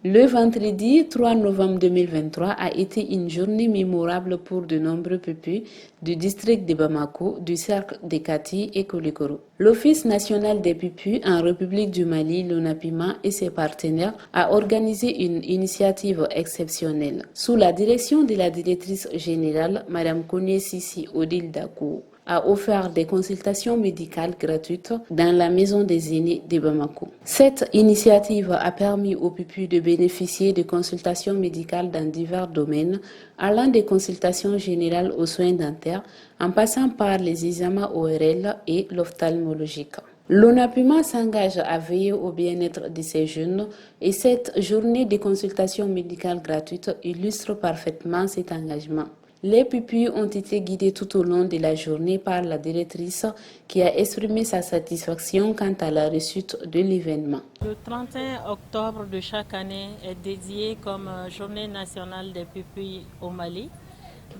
Le vendredi 3 novembre 2023 a été une journée mémorable pour de nombreux pupilles du district de Bamako, du cercle de Kati et Kolikoro. L'Office national des pupilles en République du Mali, l'ONAPIMA et ses partenaires a organisé une initiative exceptionnelle. Sous la direction de la directrice générale, Mme Koné Sissi Odile Dakou, a offert des consultations médicales gratuites dans la maison des aînés de Bamako. Cette initiative a permis aux pupilles de bénéficier de consultations médicales dans divers domaines, allant des consultations générales aux soins dentaires, en passant par les examens ORL et l'ophtalmologique. L'ONAPIMA s'engage à veiller au bien-être de ces jeunes et cette journée de consultation médicale gratuite illustre parfaitement cet engagement. Les pupilles ont été guidées tout au long de la journée par la directrice qui a exprimé sa satisfaction quant à la réussite de l'événement. Le 31 octobre de chaque année est dédié comme journée nationale des pupilles au Mali.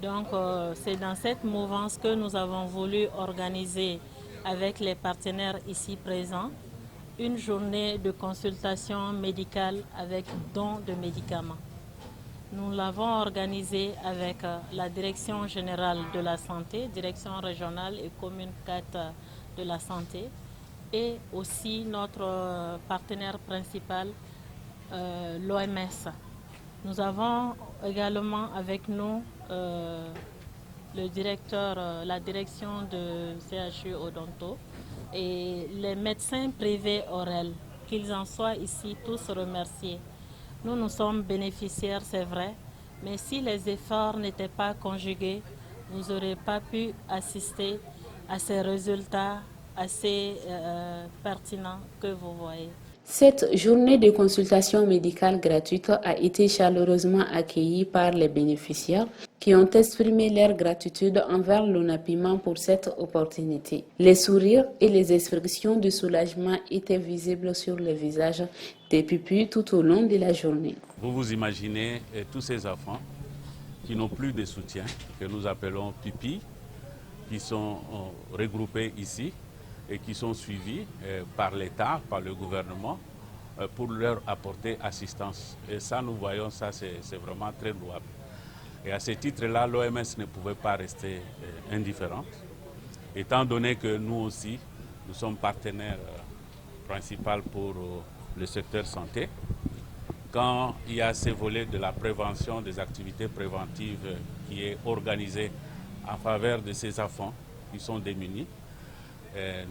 Donc c'est dans cette mouvance que nous avons voulu organiser avec les partenaires ici présents une journée de consultation médicale avec don de médicaments. Nous l'avons organisé avec la Direction générale de la santé, Direction régionale et commune 4 de la santé et aussi notre partenaire principal, l'OMS. Nous avons également avec nous le directeur, la direction de CHU Odonto et les médecins privés ORL, qu'ils en soient ici tous remerciés. Nous sommes bénéficiaires, c'est vrai, mais si les efforts n'étaient pas conjugués, vous n'aurez pas pu assister à ces résultats assez pertinents que vous voyez. Cette journée de consultation médicale gratuite a été chaleureusement accueillie par les bénéficiaires qui ont exprimé leur gratitude envers l'ONAPIMA pour cette opportunité. Les sourires et les expressions de soulagement étaient visibles sur les visages des pupilles tout au long de la journée. Vous vous imaginez tous ces enfants qui n'ont plus de soutien, que nous appelons pupilles, qui sont regroupés ici et qui sont suivis par l'État, par le gouvernement, pour leur apporter assistance. Et ça, nous voyons, ça c'est vraiment très louable. Et à ce titre-là, l'OMS ne pouvait pas rester indifférente, étant donné que nous aussi, nous sommes partenaires principaux pour le secteur santé. Quand il y a ces volets de la prévention, des activités préventives qui est organisée en faveur de ces enfants qui sont démunis,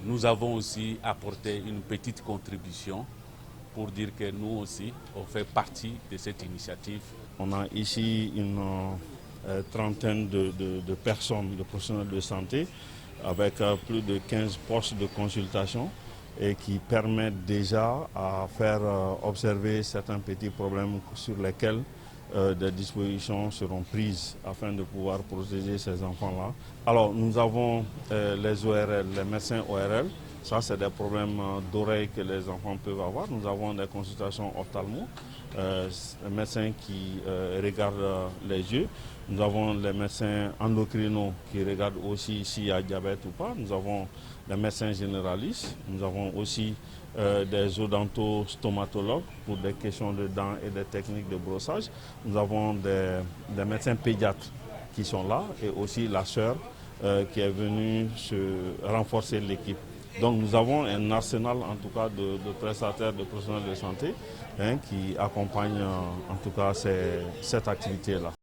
nous avons aussi apporté une petite contribution pour dire que nous aussi, on fait partie de cette initiative. On a ici une trentaine de personnes, de professionnels de santé, avec plus de 15 postes de consultation et qui permettent déjà à faire observer certains petits problèmes sur lesquels des dispositions seront prises afin de pouvoir protéger ces enfants-là. Alors nous avons les ORL, les médecins ORL, ça c'est des problèmes d'oreille que les enfants peuvent avoir. Nous avons des consultations ophtalmo, les médecins qui regardent les yeux. Nous avons les médecins endocrinos qui regardent aussi s'il y a diabète ou pas. Nous avons les médecins généralistes. Nous avons aussi des odontostomatologues pour des questions de dents et des techniques de brossage. Nous avons des médecins pédiatres qui sont là et aussi la sœur qui est venue se renforcer l'équipe. Donc nous avons un arsenal en tout cas de prestataires, de professionnels de santé qui accompagnent en tout cas cette activité-là.